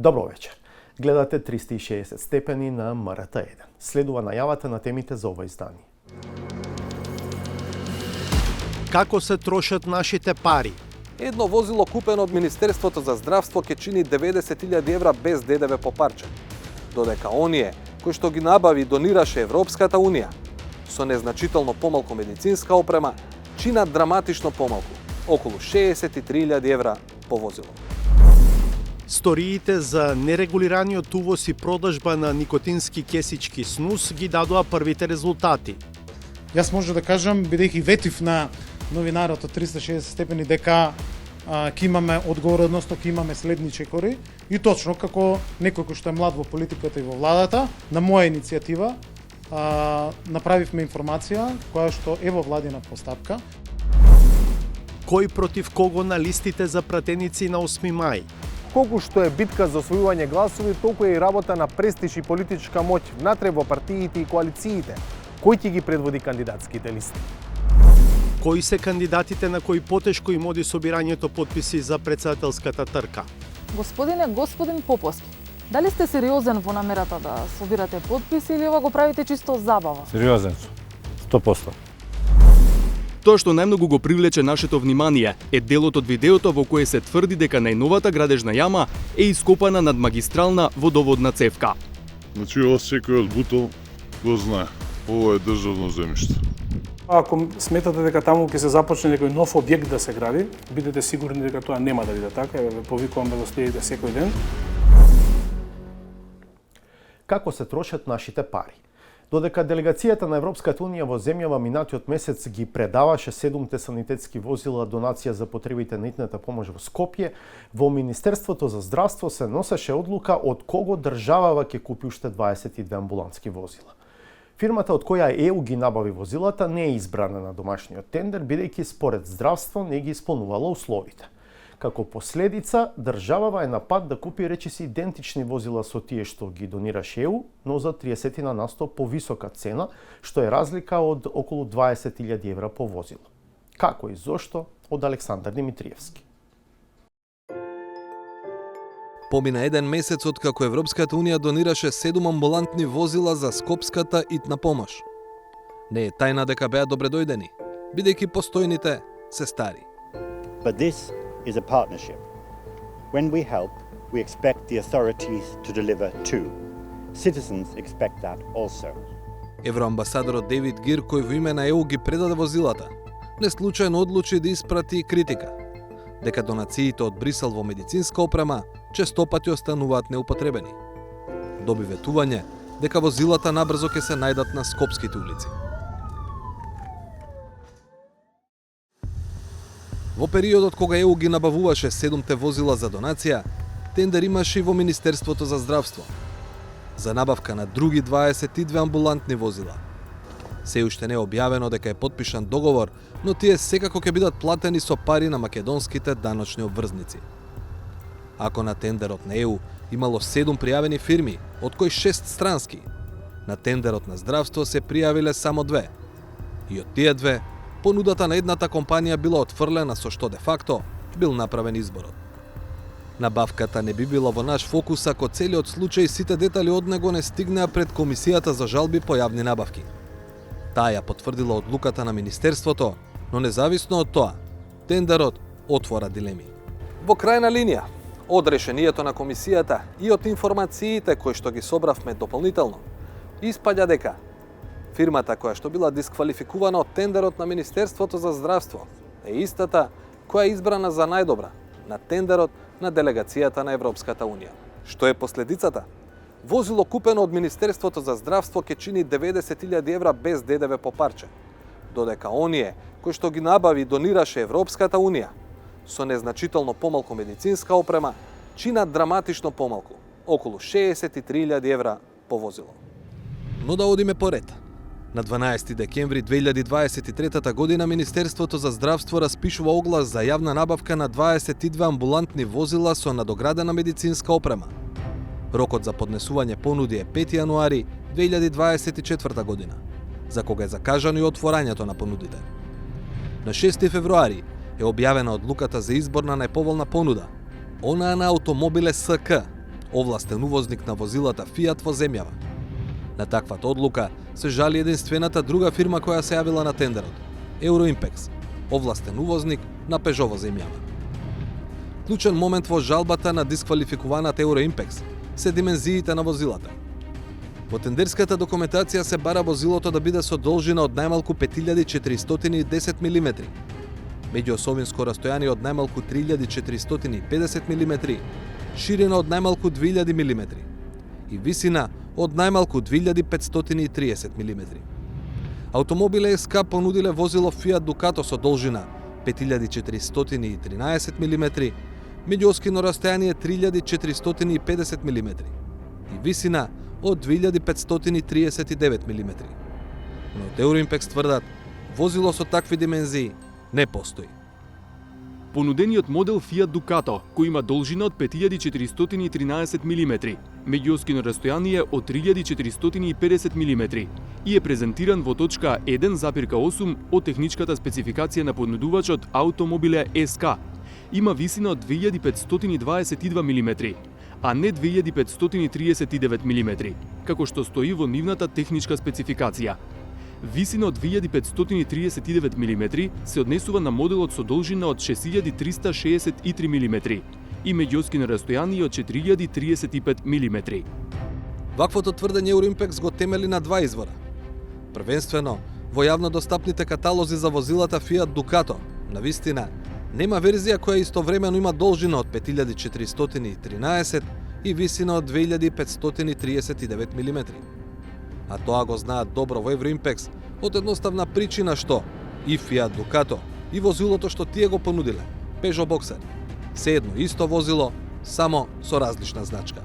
Добро вечер. Гледате 360 степени на МРТ1. Следува најавата на темите за ова издание. Како се трошат нашите пари? Едно возило купено од Министерството за здравство ќе чини 90.000 евра без ДДВ по парче, додека оние кои што ги набави и донираше Европската Унија со незначително помалку медицинска опрема чинат драматично помалку, околу 63.000 евра по возило. Сториите за нерегулираниот увоз и продажба на никотински кесички снус ги дадоа првите резултати. Јас може да кажам, бидејќи ветив на новинарот од 360 степени дека ќе имаме одговор, односно ќе имаме следни чекори, и точно како некој кој што е млад во политиката и во владата, на моја иницијатива направивме информација која што е во владина постапка. Кој против кого на листите за пратеници на 8 мај? Колку што е битка за освојување гласови, толку е и работа на престиж и политичка моќ внатре во партиите и коалициите. Кој ќе ги предводи кандидатските листи? Кои се кандидатите на кои потешко им оди собирањето потписи за претседателската трка? Господин Поповски, дали сте сериозен во намерата да собирате потписи или ова го правите чисто забава? Сериозен сум, 100%. Тоа што најмногу го привлече нашето внимание е делот од видеото во кое се тврди дека најновата градежна јама е ископана над магистрална водоводна цевка. Значи, ова секој од Бутол го знае. Ова е државно земјиште. Ако сметате дека таму ќе се започне некој нов објект да се гради, бидете сигурни дека тоа нема да биде така. Ве повикувам да го следите секој ден. Како се трошат нашите пари? Додека делегацијата на Европската Унија во земјава минатиот месец ги предаваше 7 санитетски возила донација за потребите на итната помош во Скопје, во Министерството за здравство се носеше одлука од кого државава ќе купи уште 22 амбулантски возила. Фирмата од која ЕУ ги набави возилата не е избрана на домашниот тендер, бидејќи според здравство не ги исполнувала условите. Како последица, државава е на пат да купи речиси идентични возила со тие што ги донираше ЕУ, но за 30% повисока цена, што е разлика од околу 20.000 евра по возило. Како и зошто? Од Александар Димитриевски. Помина еден месец од како Европската Унија донираше 7 амбулантни возила за скопската итна помош. Не е тајна дека беа добредојдени, бидејќи постојните се стари. But this is a partnership. When we help, we expect the authorities to deliver too. Citizens expect that also. Евроамбасадорот Дейвид Гир, кој во име на ЕУ ги предаде возилата, не случајно одлучи да испрати критика, дека донациите од Брисел во медицинска опрема честопати остануваат неупотребени. Доби ветување дека возилата набрзо ќе се најдат на скопските улици. Во периодот кога ЕУ ги набавуваше 7 возила за донација, тендер имаше и во Министерството за здравство за набавка на други 22 амбулантни возила. Се уште не е објавено дека е потпишан договор, но тие секако ќе бидат платени со пари на македонските даночни обврзници. Ако на тендерот на ЕУ имало 7 пријавени фирми, од кои 6 странски, на тендерот на здравство се пријавиле само 2. И од тие 2, понудата на едната компанија била отфрлена, со што де факто бил направен изборот. Набавката не би била во наш фокус ако целиот случај сите детали од него не стигнеа пред Комисијата за жалби по јавни набавки. Таа ја потврдила одлуката на Министерството, но независно од тоа, тендерот отвора дилеми. Во крајна линија, од решението на Комисијата и од информациите кои што ги собравме дополнително, испаѓа дека фирмата која што била дисквалификувана од тендерот на Министерството за здравство е истата која е избрана за најдобра на тендерот на делегацијата на Европската Унија. Што е последицата? Возило купено од Министерството за здравство ќе чини 90.000 евра без ДДВ по парче, додека оние кои што ги набави и донираше Европската Унија со незначително помалку медицинска опрема чинат драматично помалку, околу 63.000 евра по возило. Но да одиме поред. На 12 декември 2023 година Министерството за здравство распишува оглас за јавна набавка на 22 амбулантни возила со надоградена медицинска опрема. Рокот за поднесување понуди е 5 јануари 2024 година, за кога е закажано и отворањето на понудите. На 6 февруари е објавена одлуката за избор на најповолна понуда, онаа на Автомобиле СК, овластен увозник на возилата Fiat во земјава. На таквата одлука се жали единствената друга фирма која се јавила на тендерот – Euroimpex, овластен увозник на Peugeot во земјава. Клучен момент во жалбата на дисквалификуваната Euroimpex се димензиите на возилата. Во тендерската документација се бара возилото да биде со должина од најмалку 5410 мм, меѓуосовинско растојание од најмалку 3450 мм, ширина од најмалку 2000 мм и висина од најмалку 2530 мм. Автомобиле СК понудиле возило Fiat Ducato со должина 5413 мм, меѓуоскино растојание 3450 мм и висина од 2539 мм. Но од Euroimpex тврдат, возило со такви димензии не постои. Понудениот модел Fiat Ducato, кој има должина од 5413 мм, меѓуоскино растојание од 3450 мм и е презентиран во точка 1,8 од техничката спецификација на понудувачот Automobile SK, има висина од 2522 мм, а не 2539 мм, како што стои во нивната техничка спецификација. Висина од 2539 мм се однесува на моделот со должина од 6363 мм и меѓуоскино растојание од 4035 мм. Ваквото тврдење Euroimpex го темели на два извора. Првенствено, во јавно достапните каталози за возилата Fiat Ducato, навистина, нема верзија која истовремено има должина од 5413 и висина од 2539 мм. А тоа го знаат добро во Euroimpex од едноставна причина што и Fiat Ducato и возилото што тие го понудиле, Peugeot Boxer, се едно исто возило, само со различна значка.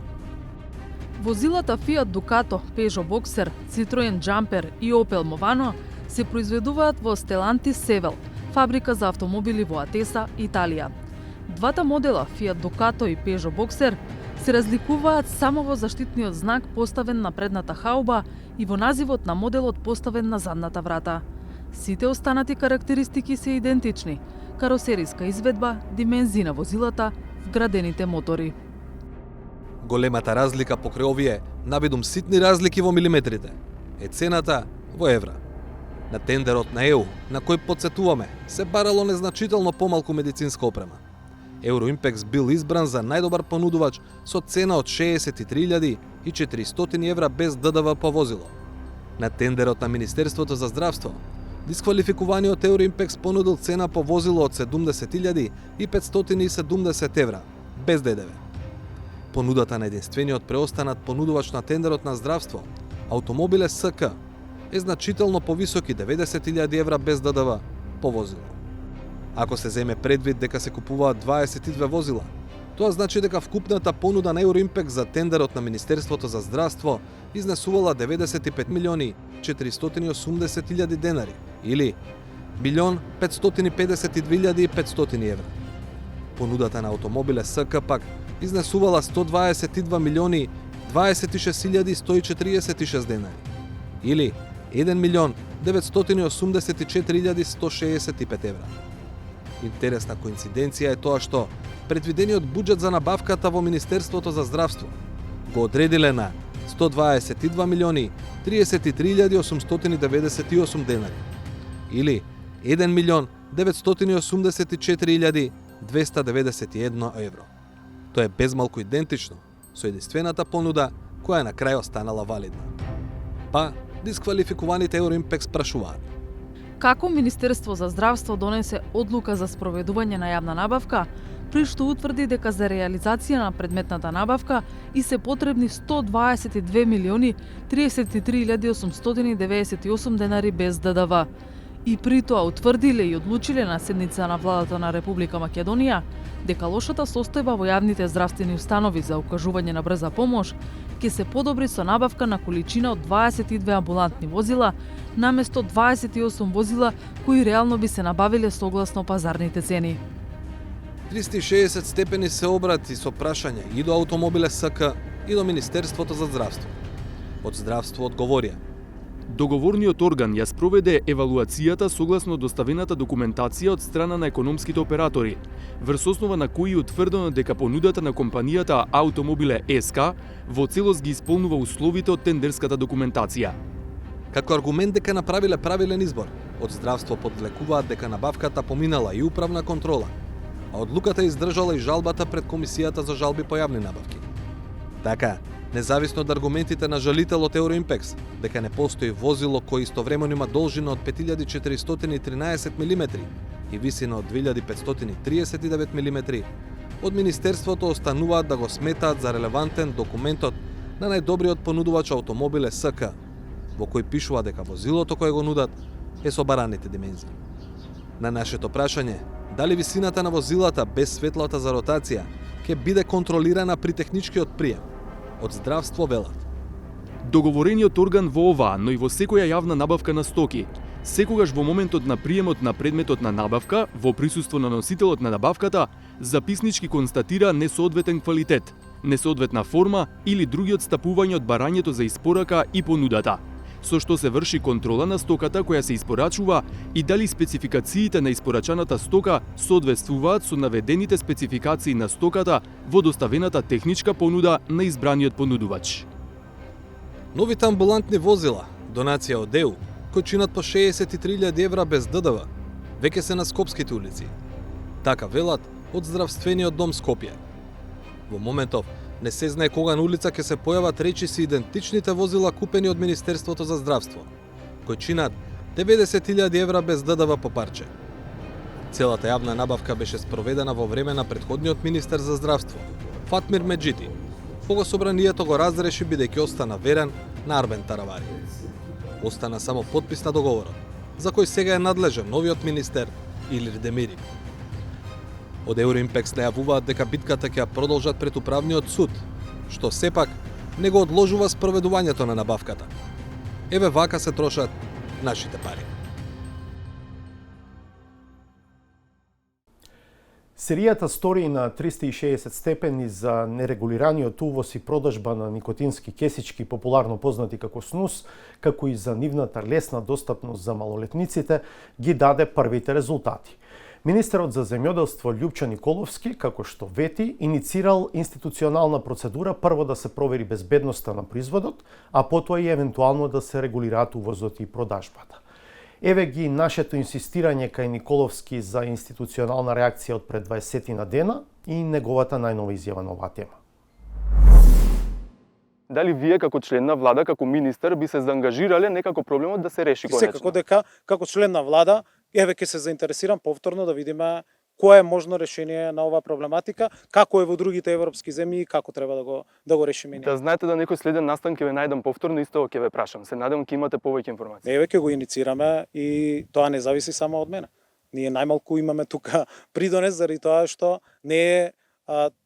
Возилата Fiat Ducato, Peugeot Boxer, Citroen Jumper и Opel Movano се произведуваат во Stellantis Sevel, фабрика за автомобили во Атеса, Италија. Двата модела, Fiat Ducato и Peugeot Boxer, се разликуваат само во заштитниот знак поставен на предната хауба и во називот на моделот поставен на задната врата. Сите останати карактеристики се идентични: каросериска изведба, димензии на возилата, вградените мотори. Големата разлика покрај овие, навидум ситни разлики во милиметрите, е цената во евра. На тендерот на ЕУ, на кој подсетуваме, се барало незначително помалку медицинска опрема. Euroimpex бил избран за најдобар понудувач со цена од 63.400 евра без ДДВ по возило. На тендерот на Министерството за здравство, дисквалификуваниот Euroimpex понудил цена по возило од 70.570 евра без ДДВ. Понудата на единствениот преостанат понудувач на тендерот на здравство, Automobile СК, е значително повисоки 90.000 евра без ДДВ по возило. Ако се земе предвид дека се купуваат 22 возила, тоа значи дека вкупната понуда на Euroimpex за тендерот на Министерството за здравство изнесувала 95.480.000 денари или 1.552.500 евра. Понудата на Automobile СК пак изнесувала 122.026.146 денари или 1.984.165 евра. Интересна коинциденција е тоа што предвидениот буџет за набавката во Министерството за здравство го одредиле на 122.033.898 денари или 1.984.291 евро. Тоа е безмалку идентично со единствената понуда која на крај останала валидна. Па, дисквалификуваните Euroimpex прашуваат: Како Министерство за здравство донесе одлука за спроведување на јавна набавка, при што утврди дека за реализација на предметната набавка и се потребни 122.033.898 денари без ДДВ. И при тоа утврдиле и одлучиле на седница на владата на Република Македонија дека лошата состојба во јавните здравствени установи за укажување на брза помош ќе се подобри со набавка на количина од 22 амбулантни возила наместо 28 возила кои реално би се набавиле согласно пазарните цени. 360 степени се обрати со прашање и до Automobile СК и до Министерството за здравство. Од здравство одговорија: Договорниот орган ја спроведе евалуацијата согласно доставената документација од страна на економските оператори, врз основа на кои утврдено дека понудата на компанијата Автомобиле СК во целост ги исполнува условите од тендерската документација. Како аргумент дека направиле правилен избор, од здравство подвлекуваат дека набавката поминала и управна контрола, а одлуката издржала и жалбата пред Комисијата за жалби по јавни набавки. Така, независно од аргументите на жалителот Euroimpex, дека не постои возило кој истовремено има должина од 5413 мм и висина од 2539 мм, од Министерството остануваат да го сметаат за релевантен документот на најдобриот понудувач Автомобиле СК, во кој пишува дека возилото кое го нудат е со бараните димензии. На нашето прашање, дали висината на возилата без светлата за ротација ќе биде контролирана при техничкиот прием, од здравство велат. Договорениот орган во оваа, но и во секоја јавна набавка на стоки, секогаш во моментот на приемот на предметот на набавка, во присуство на носителот на набавката, записнички констатира несоодветен квалитет, несоодветна форма или други отстапувања од барањето за испорака и понудата, со што се врши контрола на стоката која се испорачува и дали спецификациите на испорачаната стока соодветствуваат со наведените спецификации на стоката во доставената техничка понуда на избраниот понудувач. Новите амбулантни возила, донација од ЕУ, кои чинат по 63.000 евра без ДДВ, веќе се на скопските улици. Така велат од здравствениот дом Скопје. Во моментов, не се знае кога на улица ќе се појават речиси идентичните возила купени од Министерството за здравство, кои чинат 90.000 евра без ДДВ по парче. Целата јавна набавка беше спроведена во време на претходниот министер за здравство, Фатмир Меджити, кога собранието го разреши бидејќи остана верен на Арбен Таравари. Остана само подпис на договорот, за кој сега е надлежен новиот министер Илир Демири. Од Euroimpex најавуваат дека битката ќе ја продолжат пред управниот суд, што сепак не го одложува спроведувањето на набавката. Еве вака се трошат нашите пари. Серијата стори на 360 степени за нерегулираниот увоз и продажба на никотински кесички, популарно познати како снус, како и за нивната лесна достапност за малолетниците, ги даде првите резултати. Министерот за земјоделство Љупчо Николовски, како што вети, иницирал институционална процедура прво да се провери безбедноста на производот, а потоа и евентуално да се регулираат увозот и продажбата. Еве ги нашето инсистирање кај Николовски за институционална реакција од пред 20 на дена и неговата најнова изјава на оваа тема. Дали вие како член на влада, како министер би се заангажирале некако проблемот да се реши конечно? Секако дека како член на влада еве ќе се заинтересирам повторно да видиме кое е можно решение на оваа проблематика, како е во другите европски земји и како треба да го решиме. Да знаете да некој следен настан ќе ве најдам повторно, исто ќе ве прашам. Се надевам ќе имате повеќе информации. Еве ќе го иницираме и тоа не зависи само од мене. Ние најмалку имаме тука придонес заради тоа што не е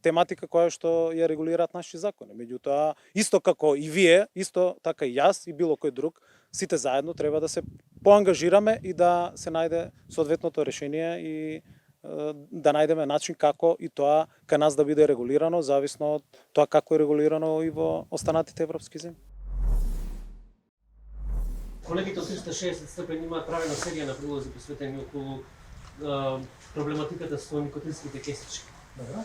тематика која што ја регулираат наши закони. Меѓутоа, исто како и вие, исто така и јас и било кој друг, сите заедно треба да се поангажираме и да се најде соодветното решение и да најдеме начин како и тоа кај нас да биде регулирано, зависно од тоа како е регулирано и во останатите европски земји. Колегите од 360 степени имаат правена серија на прилози посветени околу проблематиката со никотинските кесички.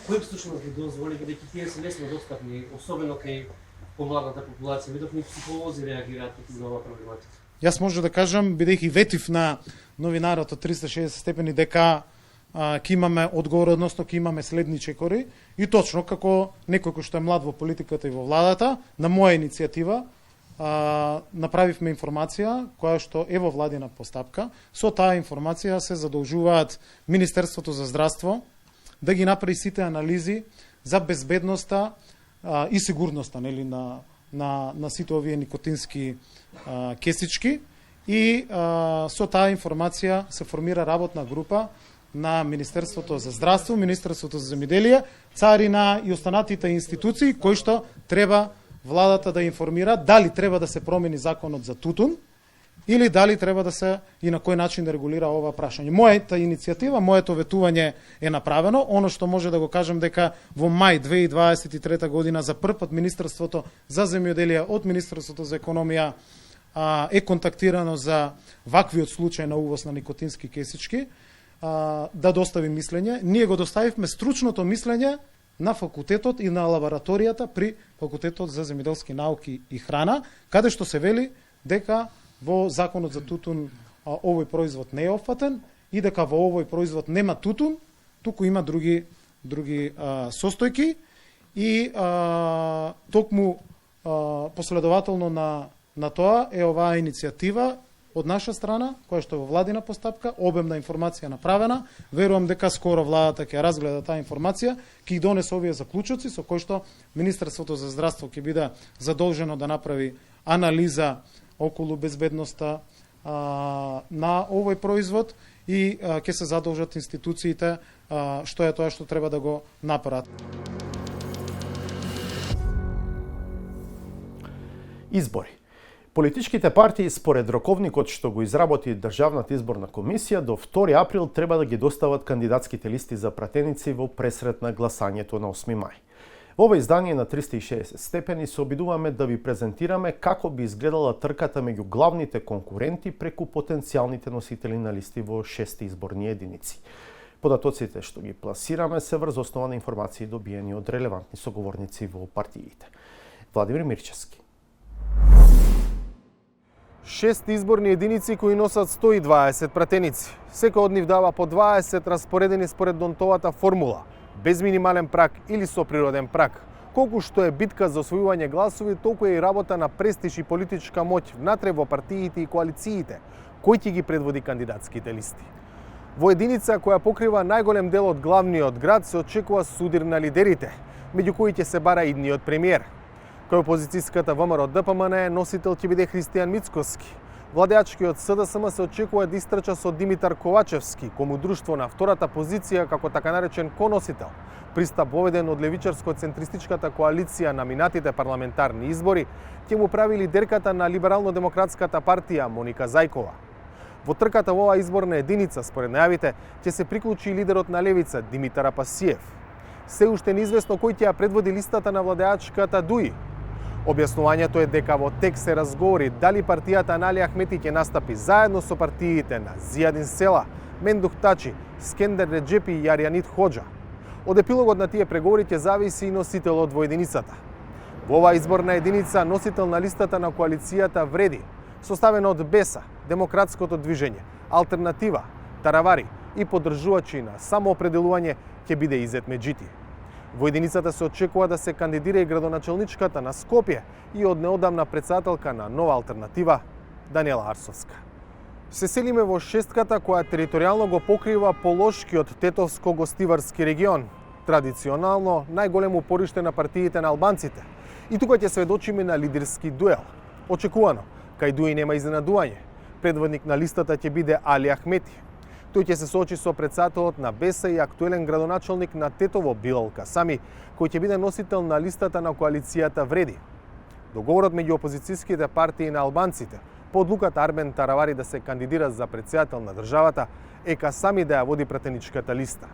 Кој всушност ги дозволи, бидејќи тие се лесно достапни, особено кај помладата популација, видовме психолози реагираат на оваа проблематика? Јас може да кажам, бидејќи ветив на новинарот од 360 степени дека ќе имаме одговор, односно ќе имаме следни чекори, и точно како некој кој што е млад во политиката и во владата, на моја иницијатива направивме информација која што е во владина постапка. Со таа информација се задолжуваат Министерството за здравство да ги направи сите анализи за безбедноста и сигурноста на сите овие никотински кесички, и со таа информација се формира работна група на Министерството за здравство, Министерството за земјоделие, царина и останатите институции кои што треба владата да информира дали треба да се промени законот за тутун или дали треба да се и на кој начин да регулира ова прашање. Мојата иницијатива, моето ветување е направено. Оно што може да го кажам дека во мај 2023 година за прв пат Министерството за земјоделие од Министерството за економија е контактирано за ваквиот случај на увоз на никотински кесички, да достави мислење. Ние го доставивме стручното мислење на факултетот и на лабораторијата при Факултетот за земјоделски науки и храна, каде што се вели дека во Законот за тутун овој производ не е опфатен и дека во овој производ нема тутун, туку има други состојки и токму последователно на тоа е оваа иницијатива од наша страна, која што е во владина постапка, обемна информација направена. Верувам дека скоро владата ќе разгледа таа информација, ќе донесе овие заклучоци со кои што Министерството за здравство ќе биде задолжено да направи анализа околу безбедноста на овој производ и ќе се задолжат институциите што е тоа што треба да го направат. Избори. Политичките партии според роковникот што го изработи Државната изборна комисија до 2 април треба да ги достават кандидатските листи за пратеници во пресрет на гласањето на 8 мај. Во ова издание на 360 степени се обидуваме да ви презентираме како би изгледала трката меѓу главните конкуренти преку потенцијалните носители на листи во 6 изборни единици. Податоците што ги пласираме се врз основа на информации добиени од релевантни соговорници во партиите. Владимир Мирчевски. 6 изборни единици кои носат 120 пратеници. Секој од нив дава по 20 распоредени според Донтовата формула, без минимален праг или со природен праг. Колку што е битка за освојување гласови, толку е и работа на престиж и политичка моќ внатре во партиите и коалициите, кој ќе ги предводи кандидатските листи. Во единица која покрива најголем дел од главниот град се очекува судир на лидерите, меѓу кои ќе се бара идниот премиер. Кој опозицијската ВМРО ДПМН носител ќе биде Христијан Мицкоски. Владеачкиот СДСМ се очекува да истрча со Димитар Ковачевски, кому друштво на втората позиција како така наречен коносител. Пристап воведен од левичарско-центристичката коалиција на минатите парламентарни избори ќе му прави лидерката на Либерално-демократската партија Моника Зајкова. Во трката во оваа изборна единица, според најавите, ќе се приклучи и лидерот на левица Димитар Апасиев. Се уште неизвестно кој ќе ја предводи листата на владеачката ДУИ. Објаснувањето е дека во текст се разговори дали партијата на Али Ахмети ќе настапи заедно со партиите на Зијадин Села, Мендух Тачи, Скендер Реджепи и Јарјанит Хоџа. Од епилогот на тие преговори ќе зависи и носителот во единицата. Во оваа изборна единица носител на листата на коалицијата Вреди, составена од БЕСА, Демократското движење, Алтернатива, Таравари и поддржувачи на самоопределување, ќе биде Изет Меджити. Во единицата се очекува да се кандидира и градоначелничката на Скопје и од неодамна председателка на Нова Алтернатива Даниела Арсовска. Се селиме во шестката која територијално го покрива Полошкиот Тетовско-гостиварски регион, традиционално најголемо упориште на партиите на албанците. И тука ќе сведочиме на лидерски дуел. Очекувано, кај ДУИ нема изненадување. Предводник на листата ќе биде Али Ахмети. Тој ќе се соочи со председателот на БЕСА и актуелен градоначелник на Тетово Билал Касами, кој ќе биде носител на листата на коалицијата Вреди. Договорот меѓу опозицијските партии на албанците по одлуката Арбен Таравари да се кандидира за председател на државата е Касами да ја води пратеничката листа.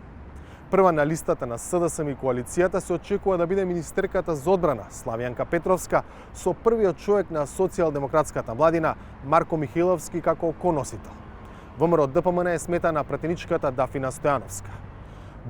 Прва на листата на СДСМ и коалицијата се очекува да биде министерката за одбрана Славјанка Петровска со првиот човек на социјалдемократската владина Марко Михиловски како коносител. ВМРО ДПМН е сметана пратеничката Дафина Стојановска.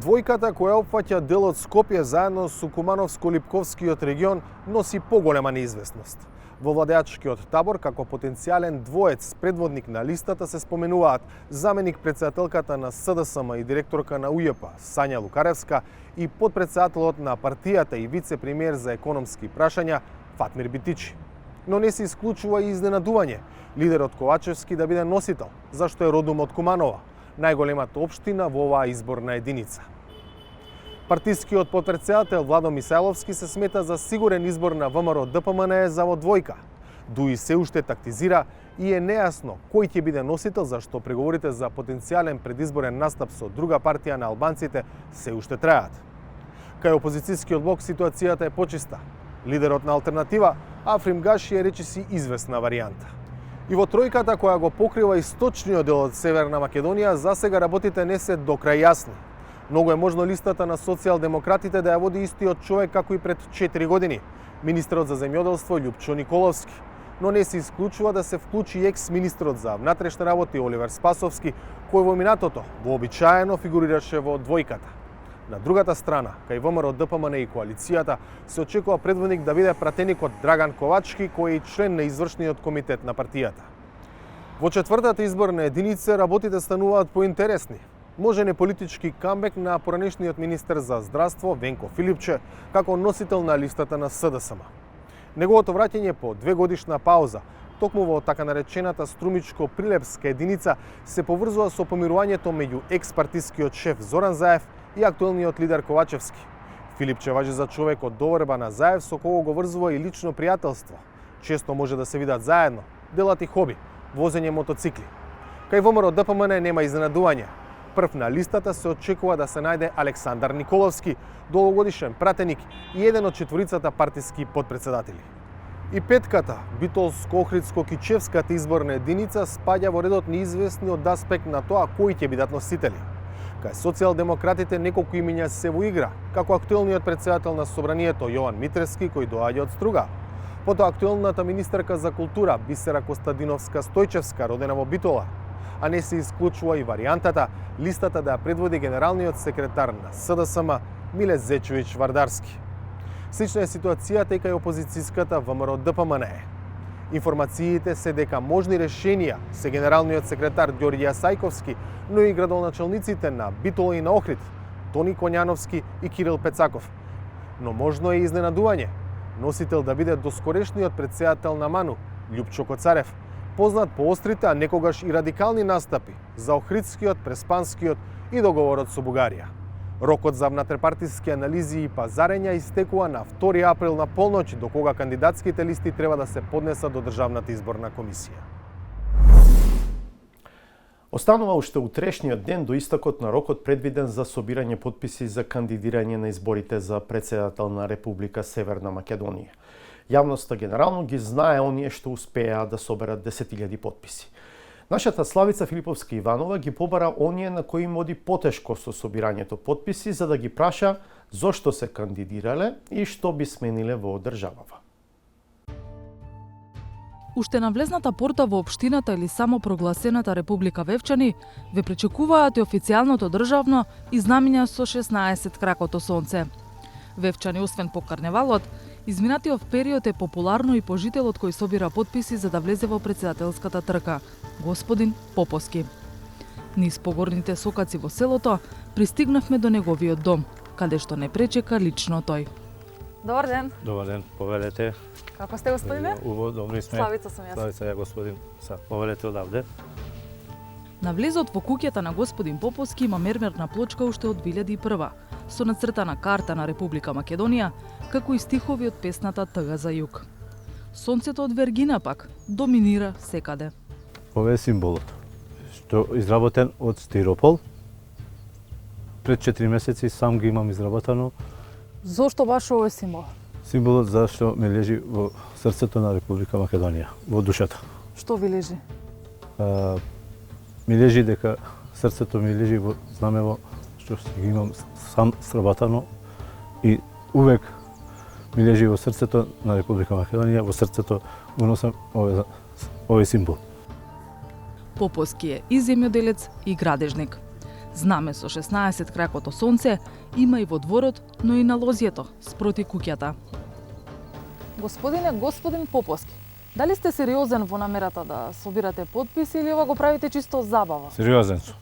Двојката која опфаќа дел од Скопје заедно со Кумановско-Липковскиот регион носи поголема неизвестност. Во владеачкиот табор како потенцијален двоец предводник на листата се споменуваат заменик председателката на СДСМ и директорка на УЈП Сања Лукаревска и подпредседателот на партијата и вице-премиер за економски прашања Фатмир Битичи. Но не се исклучува и изненадување лидерот Ковачевски да биде носител, зашто е родом од Куманова, најголемата општина во оваа изборна единица. Партискиот подпредседател Владо Мисајловски се смета за сигурен избор на ВМРО ДПМН за во двојка. ДУИ се уште тактизира и е нејасно кој ќе биде носител, зашто преговорите за потенцијален предизборен настап со друга партија на албанците се уште траат. Кај опозицијскиот блок ситуацијата е почиста. Лидерот на Алтернатива Африм Гаши е речиси известна варијанта. И во тројката која го покрива источниот дел од Северна Македонија, засега работите не се до крај јасни. Многу е можно листата на социјалдемократите да ја води истиот човек како и пред 4 години, министерот за земјоделство Љупчо Николовски. но не се исклучува да се вклучи и екс-министрот за внатрешни работи Оливер Спасовски, кој во минатото вообичаено фигурираше во двојката. На другата страна, кај ВМРО ДПМН и коалицијата, се очекува предводник да биде пратеникот Драган Ковачки, кој е и член на извршниот комитет на партијата. Во четвртата изборна единица работите стануваат поинтересни. Можен е политички камбек на поранешниот министер за здравство Венко Филипче како носител на листата на СДСМ. Неговото враќање по 2-годишна пауза, токму во така наречената Струмичко-Прилепска единица, се поврзува со помирувањето меѓу екс-партискиот шеф Зоран Заев и актуелниот лидер Ковачевски. Филипче важи за човек од доверба на Заев со кого го врзува и лично пријателство. Често може да се видат заедно, делат и хоби, возење мотоцикли. Кај ВМРО ДПМН нема изненадување. Прв на листата се очекува да се најде Александар Николовски, долгогодишен пратеник и еден од четворицата партиски подпредседатели. И петката, Битолско-Охридско-Кичевската изборна единица спаѓа во редот неизвестни од аспект на тоа кои ќе бидат носители. Кај социјалдемократите неколку имиња се во игра, како актуелниот председател на Собранието Јован Митревски, кој доаѓа од Струга. Потоа актуелната министерка за култура Бисера Костадиновска-Стојчевска, родена во Битола. А не се исклучува и варијантата листата да ја предводи генералниот секретар на СДСМ Миле Зечовиќ Вардарски. Слична е ситуацијата и кај опозицијската ВМРО ДПМН. Информациите се дека можни решенија се генералниот секретар Ѓорѓе Сајковски, но и градоначалниците на Битола и на Охрид, Тони Коњановски и Кирил Пецаков. Но можно е изненадување носител да биде доскорешниот председател на МАНУ, Љупчо Коцарев, познат по острите, а некогаш и радикални настапи за Охридскиот, Преспанскиот и договорот со Бугарија. Рокот за внатрепартиски анализи и пазарења истекува на 2 април на полноќ, до кога кандидатските листи треба да се поднесат до Државната изборна комисија. Останува уште утрешниот ден до истекот на рокот предвиден за собирање потписи за кандидирање на изборите за председател на Република Северна Македонија. Јавноста генерално ги знае оние што успеа да соберат 10.000 потписи. Нашата Славица Филиповска-Иванова ги побара оние на кои им оди потешко со собирањето потписи, за да ги праша зошто се кандидирале и што би смениле во државава. Уште на влезната порта во општината или само прогласената Република Вевчани, ве пречекуваат и официјалното државно и знамења со 16 кракото сонце. Вевчани, освен по карневалот, изминатиот период е популарно и пожителот кој собира потписи за да влезе во председателската трка, господин Поповски. Низ погорните сокаци во селото, пристигнавме до неговиот дом, каде што не пречека лично тој. Добар ден. Добар ден, повелете. Како сте, господине? Добри сме. Славица сум јас. Славица ја господин. Повелете одавде. На влезот во куќата на господин Поповски има мермерна плочка уште од 2001 со нацртана карта на Република Македонија, како и стихови од песната Тга за југ. Сонцето од Вергина пак доминира секаде. Ова е символот, што изработен од стиропол. Пред 4 месеци сам ги имам изработено. Зошто баш овој символ? Символот зашто ми лежи во срцето на Република Македонија, во душата. Што ви лежи? Ми лежи дека срцето ми лежи во знамево што ги имам сам сработено и увек ми лежи во срцето на Република Македонија, во срцето го носам овој символ. Поповски е и земјоделец и градежник. Знаме со 16 кракото сонце има и во дворот, но и на лозјето спроти куќата. Господин Поповски, дали сте сериозен во намерата да собирате потписи или ова го правите чисто забава? Сериозен сум,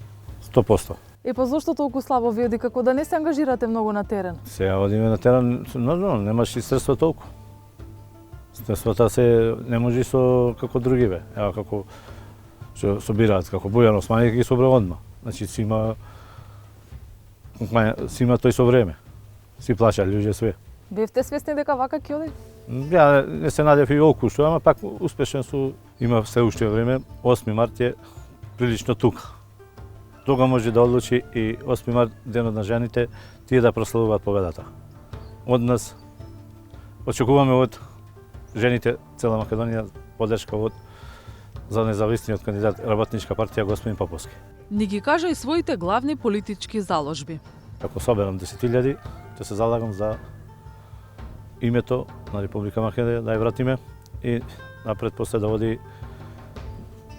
100%. Па зошто толку слабо ви оди, како да не се ангажирате многу на терен? Сега одиме на терен, нормално, немаш и средства толку. Средствата се не може со како другиве. Ева како што собираат, како Бујан Османи ги собра одма. Значи си има тој со време. Си плаќа луѓе све. Бевте свесни дека вака ќе оди? Ја не се надев и околу што, ама пак успешен су. Има се уште време. 8 март е прилично тука. Тога може да одлучи и 8 март, денот на жените, тие да прославуваат победата. Од нас очекуваме од жените цела Македонија поддршка за независниот кандидат Работничка партија господин Поповски. Ни ги кажа и своите главни политички заложби. Ако соберам 10.000, ќе се залагам за името на Република Македонија да ја вратиме и напред после да води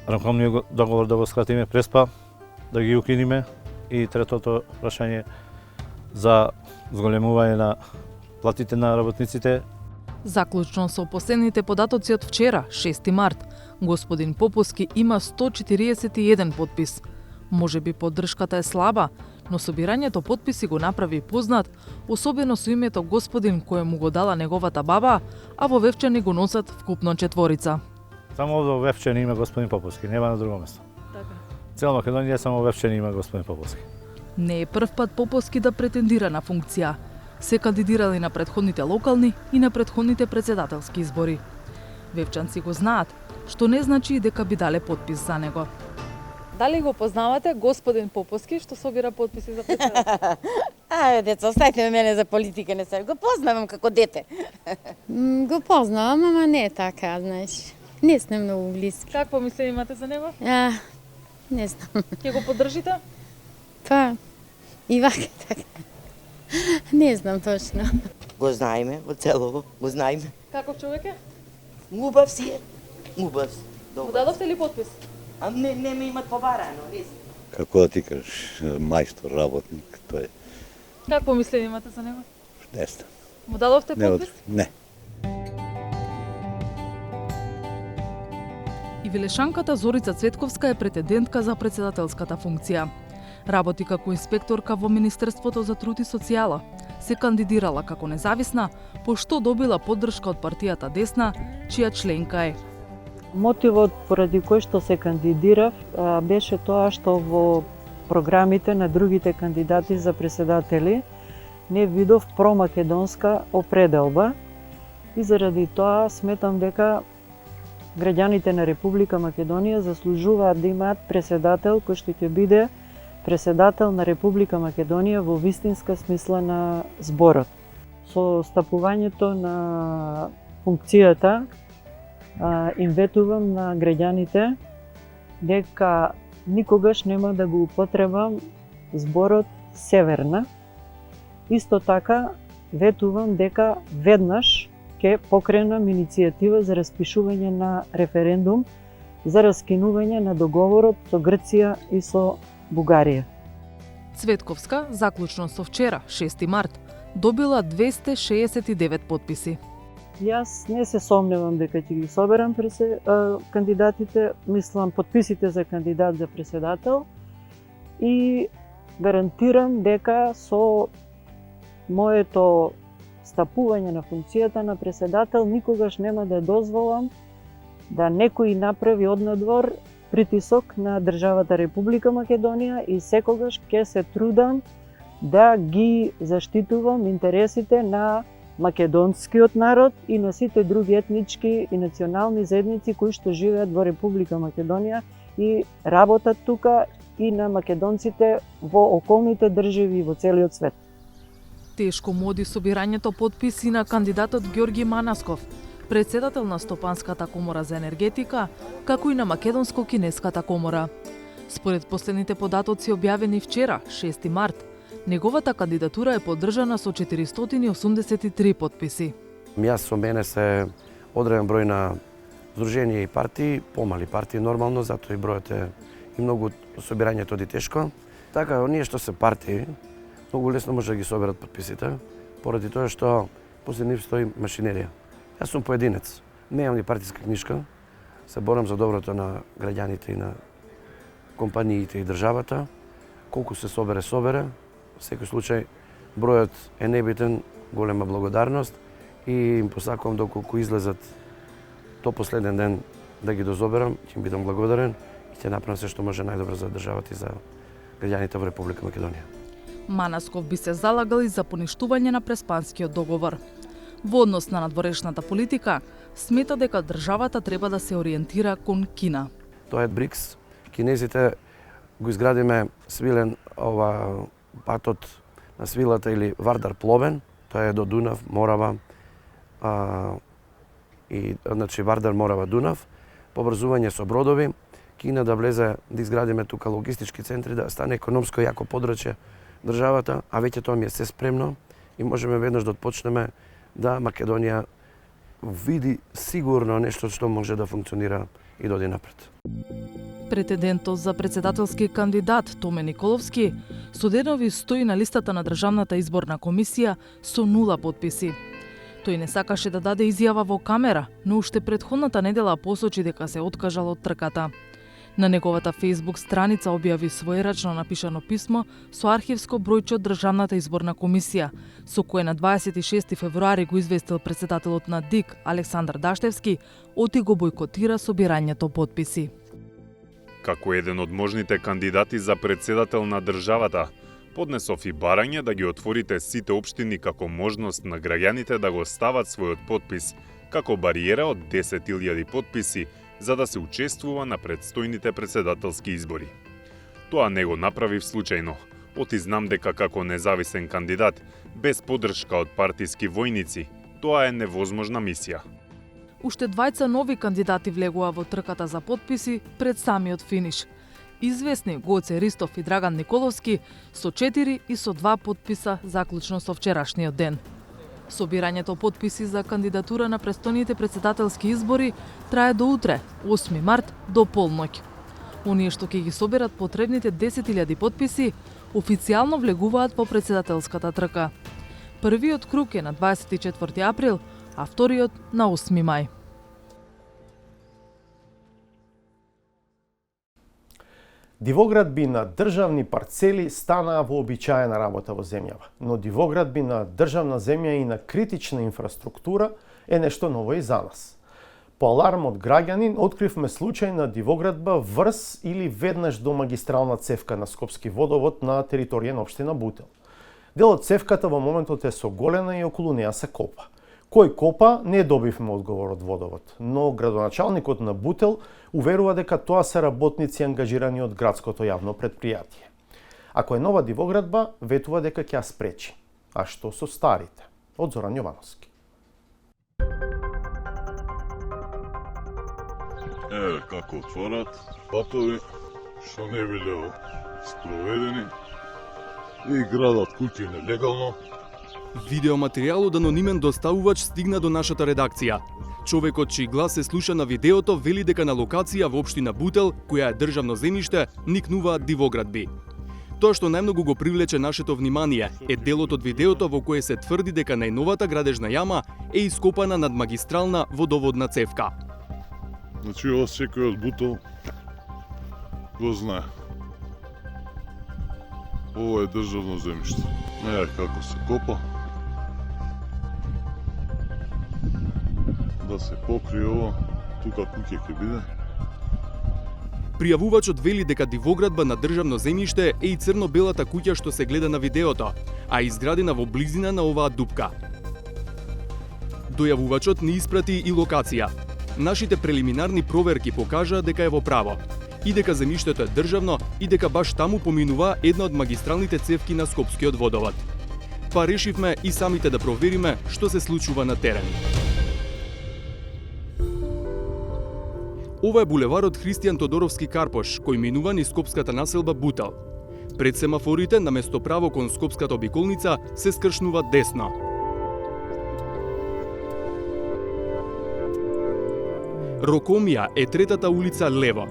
рамковниот договор да го скратиме преспа, да ги укинеме и третото прашање за зголемување на платите на работниците. Заклучно со последните податоци од вчера, 6 март, господин Поповски има 141 подпис. Може би поддршката е слаба, но собирањето подписи го направи познат, особено со името господин кое му го дала неговата баба, а во Вевчани го носат вкупно 4. Само во Вевчани има господин Поповски, нема на друго место. Така. Цела Македонија само во Вевчани има господин Поповски. Не е прв пат Поповски да претендира на функција. Се кандидирали на претходните локални и на претходните председателски избори. Вевчанци го знаат, што не значи и дека би дале подпис за него. Дали го познавате господин Поповски што собира подписи за председател? Деца, оставите ме мене за политика, не се го познавам како дете. Го познавам, ама не е така, знаеш. Не сме многу близки. Какво мисли имате за него? Не знам. Ќе го поддржите? Па, и вака така. Не знам точно. Го знаеме, од целово, го знаеме. Каков човек е? Убав си е. Убав си. Му дадовте ли подпис? А не ме имат побарано, не си. Како да ти кажеш, мајстор, работник, тој. Какво мисли имате за него? Не знам. Му дадовте подпис? Не. И Вилешанката Зорица Цветковска е претендентка за председателската функција. Работи како инспекторка во Министерството за труд и социјала. Се кандидирала како независна, пошто добила поддршка од партијата Десна, чија членка е. Мотивот поради кој што се кандидирав беше тоа што во програмите на другите кандидати за председатели не видов промакедонска определба и заради тоа сметам дека граѓаните на Република Македонија заслужуваат да имаат председател кој што ќе биде председател на Република Македонија во вистинска смисла на зборот. Со стапувањето на функцијата им ветувам на граѓаните дека никогаш нема да го употребам зборот северна. Исто така ветувам дека веднаш ќе покренам иницијатива за распишување на референдум за раскинување на договорот со Грција и со Бугарија. Цветковска, заклучно со вчера, 6 март, добила 269 подписи. Јас не се сомневам дека ќе ги соберам кандидатите, мислам подписите за кандидат за председател и гарантирам дека со моето стапување на функцијата на председател никогаш нема да дозволам да некој направи однадвор притисок на државата Република Македонија и секогаш ќе се трудам да ги заштитувам интересите на македонскиот народ и на сите други етнички и национални заедници кои што живеат во Република Македонија и работат тука и на македонците во околните држави и во целиот свет. Тешко му оди собирањето подписи на кандидатот Ѓорги Манасков, председател на Стопанската комора за енергетика, како и на Македонско-кинеската комора. Според последните податоци објавени вчера, 6 март, неговата кандидатура е поддржана со 483 подписи. Јас со мене се одреден број на здруженија и партии, помали партии нормално, затоа и бројот е и многу собирањето оди тешко. Така, оние што се партии, многу лесно може да ги соберат подписите, поради тоа што после нив стои машинерија. Јас сум поединец, немам ни партиска книшка, се борам за доброто на граѓаните и на компаниите и државата. Колку се собере, собере. Во секој случај, бројот е небитен, голема благодарност и им посакувам доколку излезат до последен ден да ги дозоберам, ќе им бидам благодарен и ќе направам се што може најдобро за државата и за граѓаните во Република Македонија. Манасков би се залагал и за поништување на Преспанскиот договор. Во однос на надворешната политика, смета дека државата треба да се ориентира кон Кина. Тоа е БРИКС. Кинезите го изградиме свилен патот на свилата или Вардар Пловен, тоа е до Дунав, Морава и значи Вардар, Морава, Дунав, поврзување со бродови, Кина да влезе да изградиме тука логистички центри, да стане економско јако подрачје државата, а веќе тоа ми е се спремно и можеме веднаш да отпочнеме да Македонија види сигурно нешто што може да функционира и да оди напред. Претендентот за председателски кандидат Томе Николовски со денови стои на листата на Државната изборна комисија со 0 потписи. Тој не сакаше да даде изјава во камера, но уште претходната недела посочи дека се откажал од трката. На неговата Facebook страница објави своерачно напишано писмо со архивско бројче од Државната изборна комисија, со кое на 26 февруари го известил председателот на ДИК Александар Даштевски, оти го бојкотира собирањето потписи. Како еден од можните кандидати за председател на државата, поднесов и барање да ги отворите сите општини како можност на граѓаните да го стават својот потпис, како бариера од 10.000 потписи, за да се учествува на предстојните председателски избори. Тоа не го направив случајно. Оти знам дека како независен кандидат, без поддршка од партиски војници, тоа е невозможна мисија. Уште двајца нови кандидати влегува во трката за потписи пред самиот финиш. Известни Гоце Ристов и Драган Николовски со 4 и со 2 потписа заклучно со вчерашниот ден. Собирањето потписи за кандидатура на престојните председателски избори трае до утре, 8 март, до полноќ. Оние што ќе ги соберат потребните 10.000 потписи, официјално влегуваат во председателската трка. Првиот круг е на 24 април, а вториот на 8 мај. Дивоградби на државни парцели станаа вообичаена работа во земјава, но дивоградби на државна земја и на критична инфраструктура е нешто ново и за нас. По аларм од граѓанин откривме случај на дивоградба врз или веднаш до магистрална цевка на Скопски водовод на територија на општина Бутел. Дел од цевката во моментот е соголена и околу неа се копа. Кој копа, не добивме одговор од водовод, но градоначалникот на Бутел уверува дека тоа се работници ангажирани од градското јавно предпријатие. Ако е нова дивоградба, ветува дека ќе ја спречи. А што со старите? Од Зоран Јовановски. Еве како отворат патови, што не биле спроведени и градат куќи нелегално. Видеоматеријал од анонимен доставувач стигна до нашата редакција. Човекот чиј глас се слуша на видеото вели дека на локација во општина Бутел, која е државно земјиште, никнуваат дивоградби. Тоа што најмногу го привлече нашето внимание е делот од видеото во кое се тврди дека најновата градежна јама е ископана над магистрална водоводна цевка. Значи ова секој од Бутел го знае. Ова е државно земјиште. Еве како се копа. Да се покрие ова, тука куќе ќе биде. Пријавувачот вели дека дивоградба на државно земјиште е и црно-белата куќа што се гледа на видеото, а изградена во близина на оваа дупка. Дојавувачот не испрати и локација. Нашите прелиминарни проверки покажаа дека е во право и дека земјиштето е државно и дека баш таму поминува една од магистралните цевки на Скопскиот водовод. Па решивме и самите да провериме што се случува на терен. Ова е булеварот Христијан Тодоровски Карпош, кој минува низ скопската населба Бутел. Пред семафорите на местоправо кон скопската обиколница се скршнува десно. Рокомија е третата улица лево.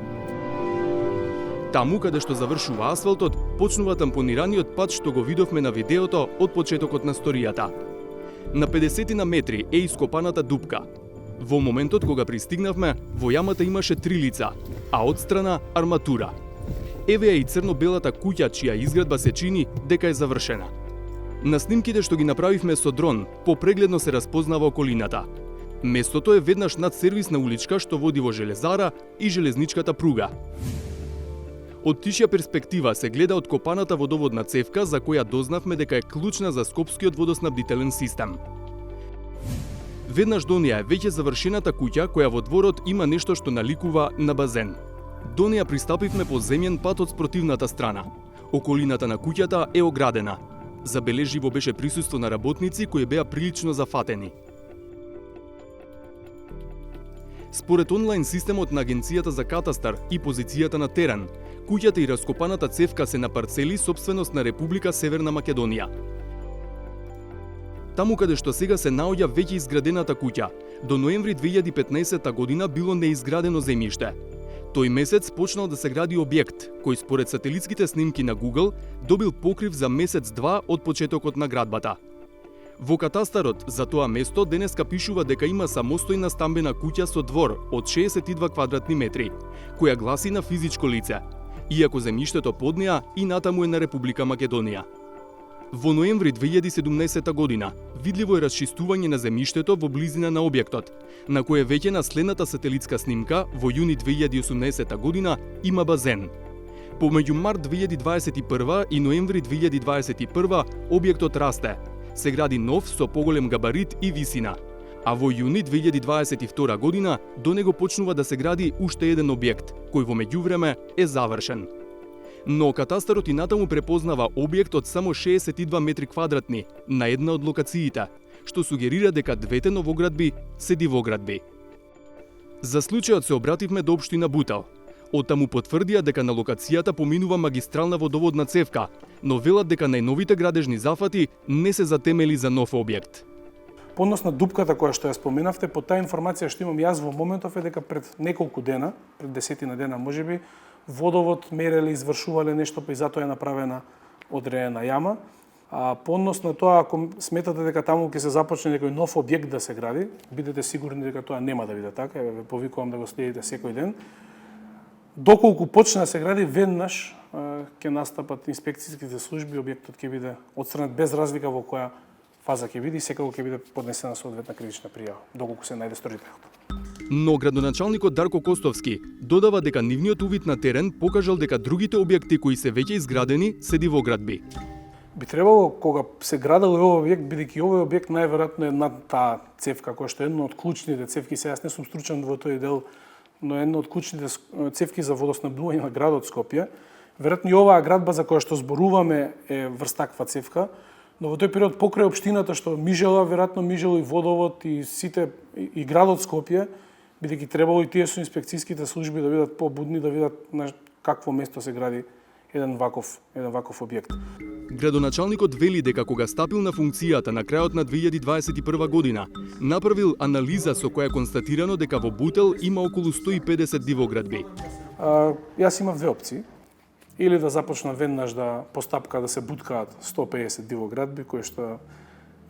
Таму каде што завршува асфалтот, почнува тампонираниот пат што го видовме на видеото од почетокот на сторијата. На 50 на метри е ископаната дупка. Во моментот кога пристигнавме, во јамата имаше 3 лица, а одстрана арматура. Еве е и црно-белата куќа чија изградба се чини дека е завршена. На снимките што ги направивме со дрон, попрегледно се распознава околината. Местото е веднаш над сервисна уличка што води во железара и железничката пруга. Од тишја перспектива се гледа откопаната водоводна цевка за која дознавме дека е клучна за скопскиот водоснабдителен систем. Веднаш до неја е веќе завршената куќа која во дворот има нешто што наликува на базен. До неја пристапивме по земјен пат од спротивната страна. Околината на куќата е оградена. Забележливо беше присуство на работници кои беа прилично зафатени. Според онлайн системот на Агенцијата за катастар и позицијата на терен, куќата и раскопаната цевка се на парцели сопственост на Република Северна Македонија. Таму каде што сега се наоѓа веќе изградената куќа, До ноември 2015 година било неизградено земјиште. Тој месец почнал да се гради објект, кој според сателитските снимки на Google добил покрив за месец-два од почетокот на градбата. Во катастарот за тоа место денеска пишува дека има самостојна стамбена куќа со двор од 62 квадратни метри, која гласи на физичко лице, иако земјиштето под неа и натаму е на Република Македонија. Во ноември 2017 година видливо е расчистување на земјиштето во близина на објектот, на кое веќе на следната сателитска снимка во јуни 2018 година има базен. Помеѓу март 2021 и ноември 2021 објектот расте. Се гради нов со поголем габарит и висина, а во јуни 2022 година до него почнува да се гради уште еден објект, кој во меѓувреме е завршен. Но катастарот и натаму препознава објект од само 62 метри квадратни на една од локациите, што сугерира дека двете новоградби се дивоградби. За случајот се обративме до општина Бутел. Оттаму потврдија дека на локацијата поминува магистрална водоводна цевка, но велат дека најновите градежни зафати не се затемели за нов објект. По однос на дупката која што ја споменавте, по таа информација што имам јас во моментов е дека пред неколку дена, пред 10 дена можеби, водовод мереле, извршувале нешто, па и затоа е направена одредена јама. А по однос на тоа, ако сметате дека таму ќе се започне некој нов објект да се гради, бидете сигурни дека тоа нема да биде така, ве повикувам да го следите секој ден. Доколку почне да се гради, веднаш ќе настапат инспекцијските служби, објектот ќе биде отстранет без разлика во која фаза ќе биде и секако ќе биде поднесена соодветна кривична пријава, доколку се најде сторителот. Но градоначалникот Дарко Костовски додава дека нивниот увид на терен покажал дека другите објекти кои се веќе изградени се дивоградби. Би требало кога се градел овој објект, бидејќи овој објект најверојатно е над таа цевка која што е една од клучните цевки, сега јас не сум стручен во тој дел, но една од клучните цевки за водоснабдување на градот Скопје. Веројатно и оваа градба за која што зборуваме е врз таква цевка, но во тој период покрај општината што мижела, веројатно мижело и водовод и сите и градот Скопје, бидејќи требало и тие со инспекцијските служби да бидат побудни да видат на какво место се гради еден ваков објект. Градоначалникот вели дека кога стапил на функцијата на крајот на 2021 година, направил анализа со која констатирано дека во Бутел има околу 150 дивоградби. Јас имав две опции. Или да започна веднаш да постапка да се буткаат 150 дивоградби, кои што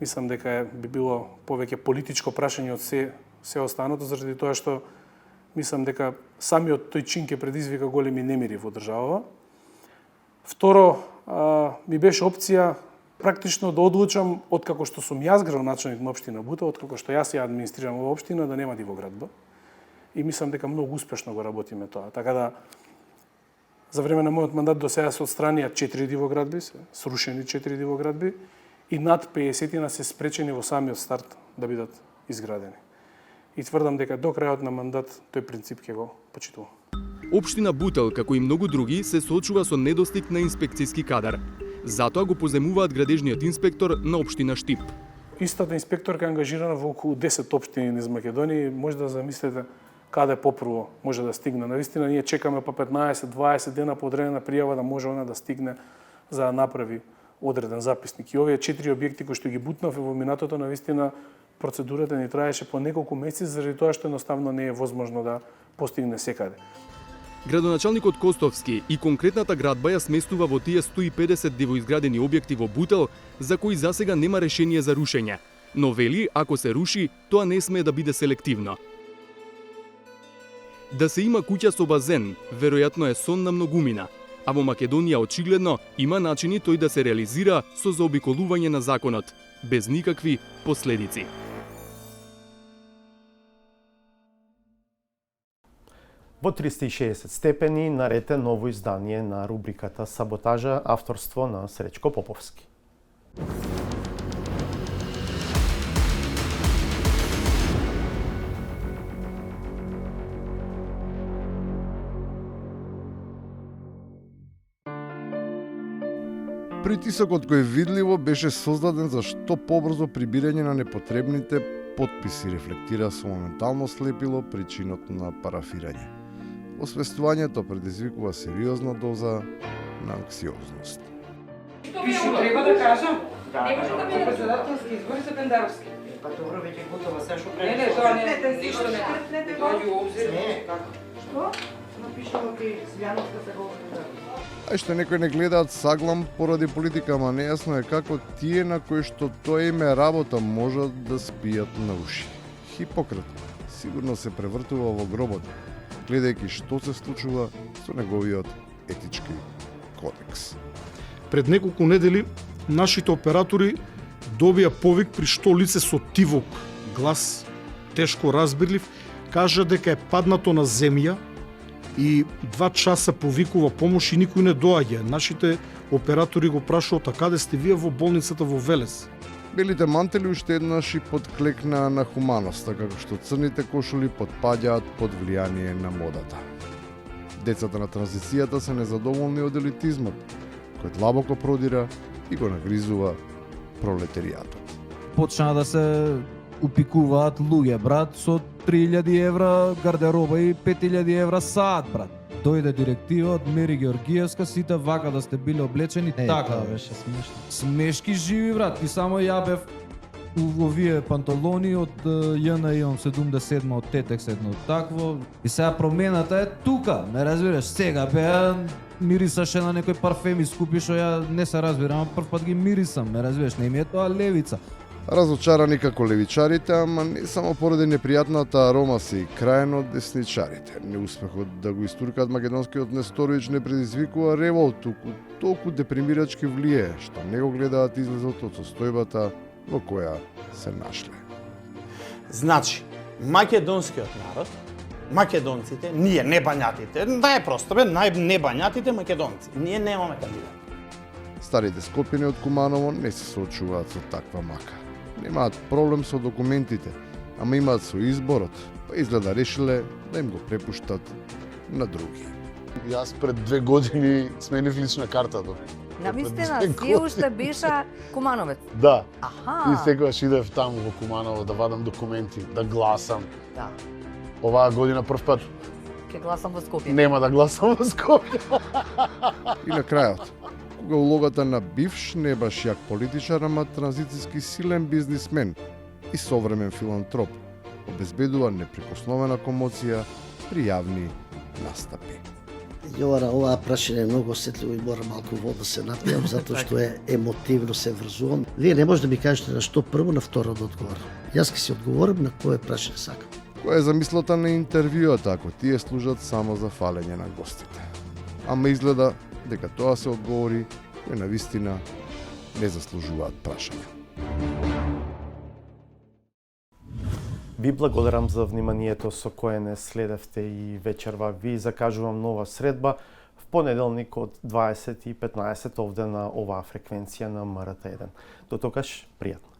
мислам дека би било повеќе политичко прашање од се останато, заради тоа што мислам дека самиот тој чин ќе предизвика големи немири во државава. Второ, ми беше опција практично да одлучам, откако што сум јас градоначалник на општина Бутел, откако што јас ја администрирам оваа општина, да нема дивоградба. И мислам дека многу успешно го работиме тоа. Така да, за време на мојот мандат до сега се отстранија 4 дивоградби, се срушени 4 дивоградби и над 50 се спречени во самиот старт да бидат изградени. И тврдам дека до крајот на мандат тој принцип ќе го почитувам. Општина Бутел, како и многу други, се соочува со недостиг на инспекцијски кадар. Затоа го поземуваат градежниот инспектор на општина Штип. Истата инспекторка е ангажирана во околу 10 општини низ Македонија и може да замислите каде попрво може да стигне. Навистина ние чекаме по 15-20 дена по одредена пријава да може она да стигне за да направи одреден записник. И овие 4 објекти кои што ги бутнаве во минатото, навистина процедурата ни траеше по неколку месеци заради тоа што едноставно не е возможно да постигне секаде. Градоначалникот Костовски и конкретната градба ја сместува во тие 150 дивоизградени објекти во Бутел, за кои засега нема решение за рушење, но вели ако се руши, тоа не смее да биде селективно. Да се има куќа со базен, веројатно е сон на многумина, а во Македонија очигледно има начини тој да се реализира со заобиколување на законот, без никакви последици. Во 360 степени нарете ново издание на рубриката Саботажа, авторство на Сречко Поповски. Притисокот кој видливо беше создаден за што побрзо прибирање на непотребните потписи рефлектира со моментално слепило причинот на парафирање. Освестувањето предизвикува сериозна доза на анксиозност. Што треба да кажам? Не може да биде председателски избори за Пендаровски. Па добро, веќе готова, сега што Не, правиш? тоа не, ништо не доаѓа у обзир. Што? Напишано кај Силјановска се го А што некои не гледаат саглам поради политика, ама нејасно е како тие на кои што тоа име работа можат да спијат на уши. Хипократ сигурно се превртува во гробот, гледајќи што се случува со неговиот етички кодекс. Пред неколку недели нашите оператори добија повик при што лице со тивок глас, тешко разбирлив, кажа дека е паднато на земја и 2 часа повикува помош и никој не доаѓа. Нашите оператори го прашуваат: "А каде сте вие?" "Во болницата во Велес." Белите мантели уште еднаш и подклекнаа на хуманоста, како што црните кошули потпаѓаат под влијание на модата. Децата на транзицијата се незадоволни од елитизмот, кој длабоко продира и го нагризува пролетаријатот. Почна да се упикуваат луѓе, брат, со 3000 евра гардероба и 5000 евра саат, брат. Дојде директива од Мери Георгиевска, сите вака да сте биле облечени така. Тоа беше смешно. Смешки живи, брат. И само ја бев у овие панталони од JNA имам 77 од Тетекс едно такво. И сега промената е тука, ме разбираш, сега беа мирисаше на некој парфеми скупи што ја не се разбирам, а прв пат ги мирисам, ме разбираш, не ми е тоа левица. Разочарани како левичарите, ама не само поради непријатната арома се и крајно десничарите. Неуспехот да го истуркаат македонскиот Несторовиќ не предизвикува револт, туку толку депримирачки влие, што не го гледаат излезот од состојбата во која се нашле. Значи, македонскиот народ, македонците, ние небањатите, најпросто бе, небањатите македонци, ние немаме кандидат. Старите скопјани од Куманово не се соочуваат со таква мака. Немаат проблем со документите, ама имаат со изборот, па изгледа решиле да им го препуштат на други. Јас пред 2 години сменив лична карта. Навистина, си уште биша Кумановец? Да. Аха. И секогаш идев таму во Куманово да вадам документи, да гласам. Да. Оваа година прв пат Ке гласам во Скопје. нема да гласам во Скопје. И на крајот, кога улогата на бивш не баш јак политичар, ама транзицијски силен бизнисмен и современ филантроп, обезбедува неприкосновена комоција при јавни настапи. Јовара, оваа прашање е многу осетливо и мора малку вода се напијам, затоа што е емотивно се врзувам. Вие не може да ми кажете на што прво, на второ да одговорам. Јас ќе си одговорам на кое прашање сакам. Која е замислата на интервјуата ако тие служат само за фалење на гостите? Ама изгледа дека тоа се одговори кои на вистина не заслужуваат прашање. Ви благодарам за вниманието со кое не следевте и вечерва. Ви закажувам нова средба в понеделник од 20:15 овде на оваа фреквенција на МРТ1. До тогаш, пријатно.